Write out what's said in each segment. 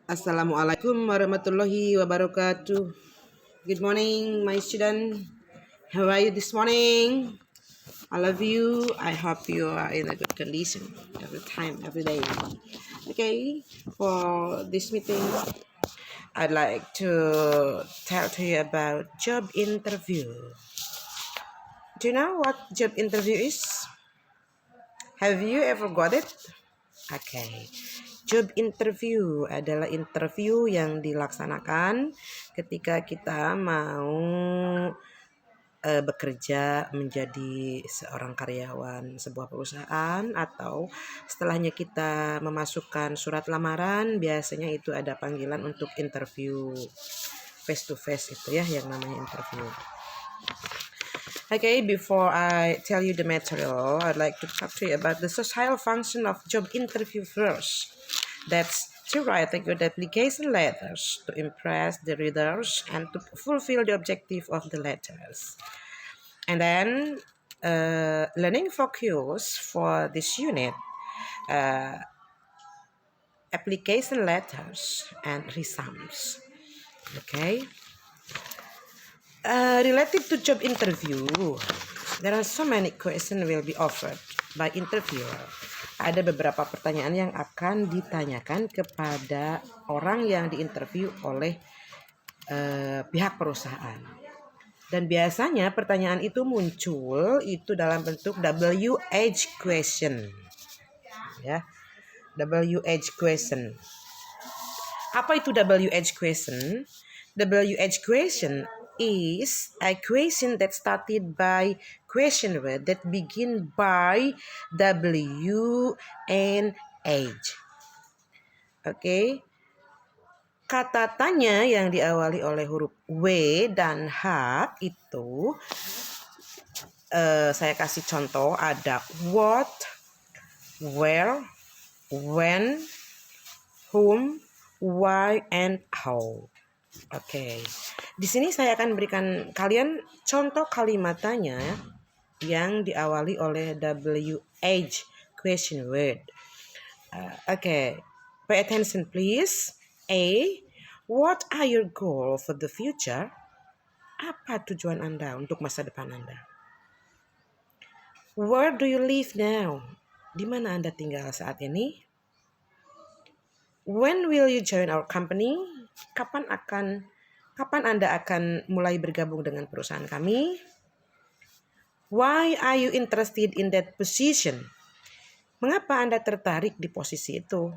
Assalamualaikum warahmatullahi wabarakatuh. Good morning, my student. How are you this morning? I love you. I hope you are in a good condition every time, every day. Okay, for this meeting, I'd like to tell to you about job interview. Do you know what job interview is? Have you ever got it? Okay. Job interview adalah interview yang dilaksanakan ketika kita mau bekerja menjadi seorang karyawan sebuah perusahaan, atau setelahnya kita memasukkan surat lamaran, biasanya itu ada panggilan untuk interview face to face, itu ya yang namanya interview. Okay, before I tell you the material, I'd like to talk to you about the social function of job interview first. That's to write a good application letters to impress the readers and to fulfill the objective of the letters. And then learning focus for this unit, application letters and resumes. Okay. Related to job interview, there are so many questions will be offered by interviewer. Ada beberapa pertanyaan yang akan ditanyakan kepada orang yang diinterview oleh pihak perusahaan. Dan biasanya pertanyaan itu muncul itu dalam bentuk WH question. Ya. WH question. Apa itu WH question? WH question is a question that started by question word that begin by W and H. Okay. Kata tanya yang diawali oleh huruf W dan H itu saya kasih contoh, ada what, where, when, whom, why, and how. Oke, di sini saya akan berikan kalian contoh kalimat tanya yang diawali oleh WH question word. Oke, pay attention please. A. What are your goals for the future? Apa tujuan Anda untuk masa depan Anda? Where do you live now? Di mana Anda tinggal saat ini? When will you join our company? Kapan Anda akan mulai bergabung dengan perusahaan kami? Why are you interested in that position? Mengapa Anda tertarik di posisi itu?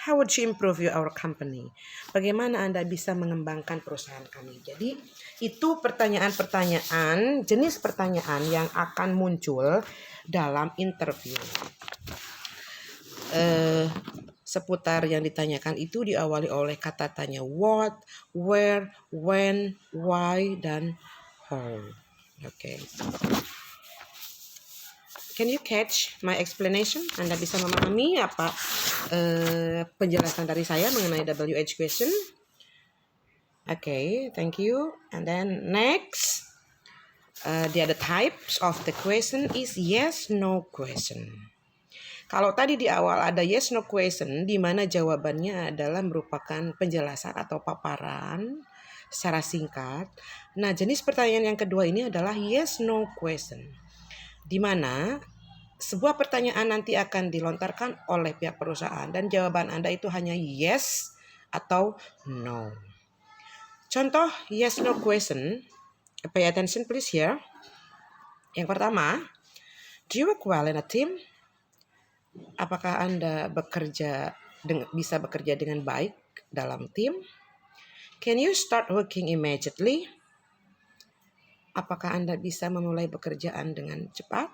How would you improve our company? Bagaimana Anda bisa mengembangkan perusahaan kami? Jadi itu pertanyaan-pertanyaan, jenis pertanyaan yang akan muncul dalam interview. Seputar yang ditanyakan itu diawali oleh kata tanya what, where, when, why, dan how. Okay. Can you catch my explanation? Anda bisa memahami apa penjelasan dari saya mengenai WH question? Okay, thank you. And then next, the other types of the question is yes, no question. Kalau tadi di awal ada yes no question, di mana jawabannya adalah merupakan penjelasan atau paparan secara singkat. Nah, jenis pertanyaan yang kedua ini adalah yes no question, di mana sebuah pertanyaan nanti akan dilontarkan oleh pihak perusahaan dan jawaban Anda itu hanya yes atau no. Contoh yes no question, pay attention please here. Yang pertama, do you work well in a team? Apakah Anda bisa bekerja dengan baik dalam tim? Can you start working immediately? Apakah Anda bisa memulai pekerjaan dengan cepat?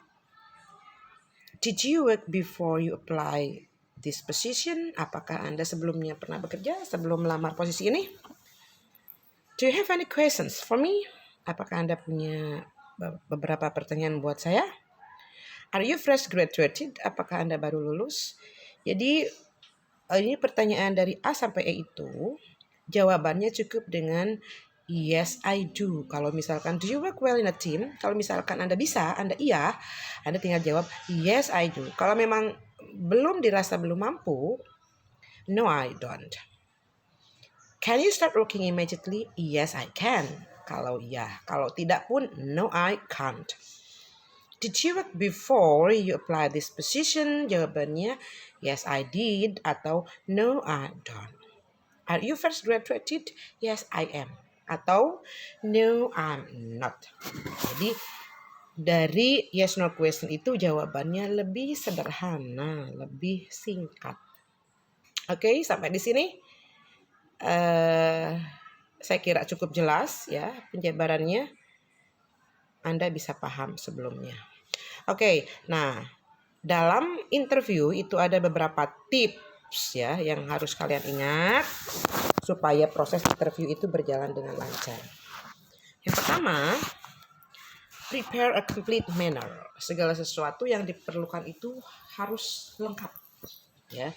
Did you work before you apply this position? Apakah Anda sebelumnya pernah bekerja sebelum melamar posisi ini? Do you have any questions for me? Apakah Anda punya beberapa pertanyaan buat saya? Are you fresh graduated? Apakah Anda baru lulus? Jadi ini pertanyaan dari A sampai E itu jawabannya cukup dengan yes I do. Kalau misalkan do you work well in a team? Kalau misalkan Anda bisa, Anda iya, Anda tinggal jawab yes I do. Kalau memang belum dirasa belum mampu, no I don't. Can you start working immediately? Yes, I can. Kalau iya, kalau tidak pun no, I can't. Did you work before you apply this position? Jawabannya yes, I did atau no, I don't. Are you first graduated? Yes, I am. Atau no, I'm not. Jadi dari yes no question itu jawabannya lebih sederhana, lebih singkat. Oke, sampai di sini saya kira cukup jelas ya penjabarannya. Anda bisa paham sebelumnya. Oke, nah dalam interview itu ada beberapa tips ya yang harus kalian ingat supaya proses interview itu berjalan dengan lancar. Yang pertama, prepare a complete manner. Segala sesuatu yang diperlukan itu harus lengkap. Ya.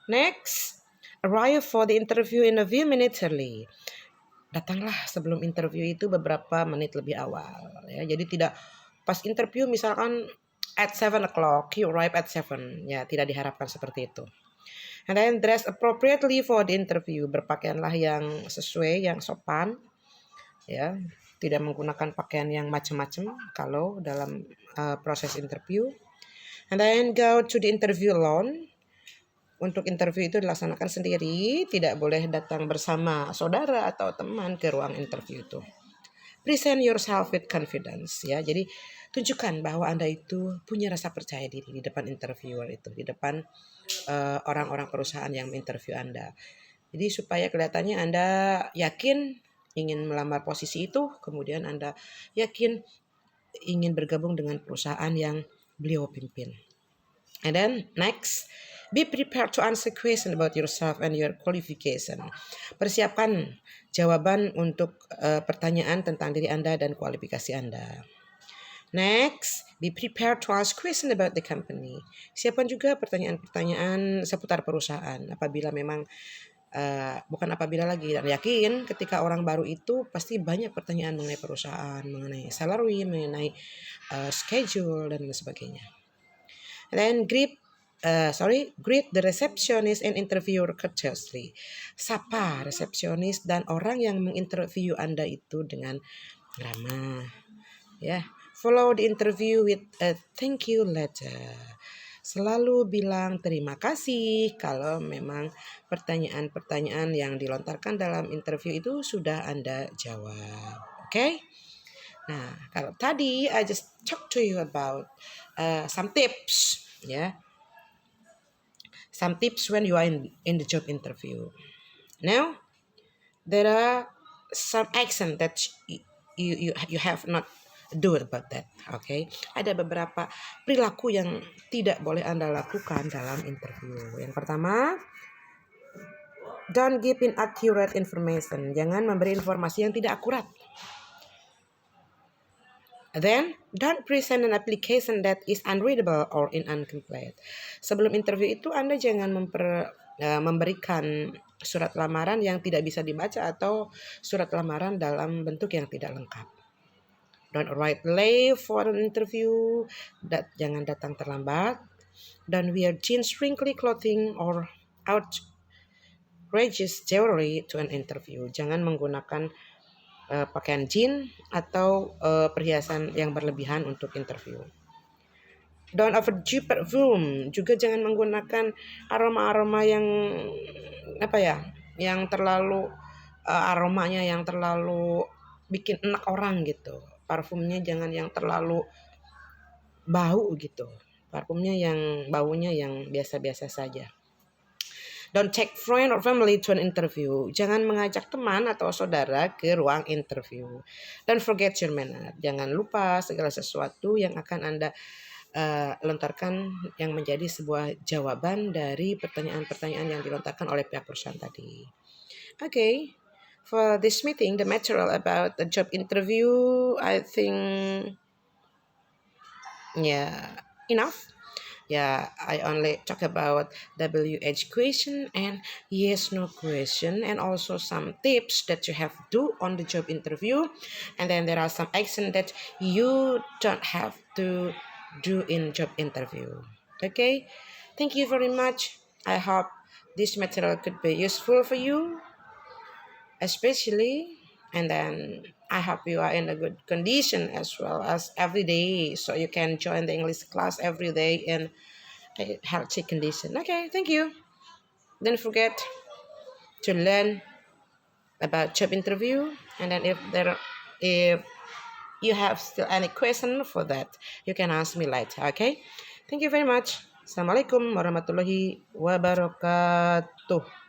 Next, arrive for the interview in a few minutes early. Datanglah sebelum interview itu beberapa menit lebih awal. Ya. Jadi tidak pas interview misalkan at 7 o'clock, you arrive at 7. Ya, tidak diharapkan seperti itu. And then dress appropriately for the interview. Berpakaianlah yang sesuai, yang sopan. Ya, tidak menggunakan pakaian yang macam-macam kalau dalam proses interview. And then go to the interview alone. Untuk interview itu dilaksanakan sendiri, tidak boleh datang bersama saudara atau teman ke ruang interview itu. Present yourself with confidence ya. Jadi tunjukkan bahwa Anda itu punya rasa percaya diri di depan interviewer itu, di depan orang-orang perusahaan yang menginterview Anda. Jadi supaya kelihatannya Anda yakin ingin melamar posisi itu, kemudian Anda yakin ingin bergabung dengan perusahaan yang beliau pimpin. And then next, be prepared to answer question about yourself and your qualification. Persiapkan jawaban untuk pertanyaan tentang diri Anda dan kualifikasi Anda. Next, be prepared to ask question about the company. Siapkan juga pertanyaan-pertanyaan seputar perusahaan. Apabila memang bukan apabila lagi, dan yakin ketika orang baru itu pasti banyak pertanyaan mengenai perusahaan, mengenai salary, mengenai schedule dan sebagainya. And then greet the receptionist and interviewer courteously. Sapa resepsionis dan orang yang menginterview Anda itu dengan ramah. Ya, follow the interview with a thank you letter. Selalu bilang terima kasih kalau memang pertanyaan-pertanyaan yang dilontarkan dalam interview itu sudah Anda jawab. Oke? Nah, kalau tadi I just talk to you about some tips, ya. Some tips when you are in the job interview. Now, there are some action that you have not do about that. Okay? Ada beberapa perilaku yang tidak boleh Anda lakukan dalam interview. Yang pertama, don't give inaccurate information. Jangan memberi informasi yang tidak akurat. Then, don't present an application that is unreadable or incomplete. Sebelum interview itu, Anda jangan memberikan surat lamaran yang tidak bisa dibaca atau surat lamaran dalam bentuk yang tidak lengkap. Don't arrive late for an interview. Jangan datang terlambat. Don't wear jeans, wrinkly clothing, or outrageous jewelry to an interview. Jangan menggunakan pakaian jeans atau perhiasan yang berlebihan untuk interview. Don't overdo perfume. Juga jangan menggunakan aroma-aroma yang yang terlalu aromanya yang terlalu bikin enak orang gitu. Parfumnya jangan yang terlalu bau gitu. Parfumnya yang baunya yang biasa-biasa saja. Don't take friend or family to an interview. Jangan mengajak teman atau saudara ke ruang interview. Don't forget your manner. Jangan lupa segala sesuatu yang akan Anda lontarkan yang menjadi sebuah jawaban dari pertanyaan-pertanyaan yang dilontarkan oleh pihak perusahaan tadi. Okay, for this meeting, the material about the job interview, I think, enough. I only talk about WH question and yes no question, and also some tips that you have to do on the job interview, and then there are some action that you don't have to do in job interview. Okay, thank you very much. I hope this material could be useful for you. especially. And then I hope you are in a good condition as well as every day, so you can join the English class every day in a healthy condition. Okay, thank you. Don't forget to learn about job interview, and then if you have still any question for that, you can ask me later. Okay, thank you very much. Assalamualaikum warahmatullahi wabarakatuh.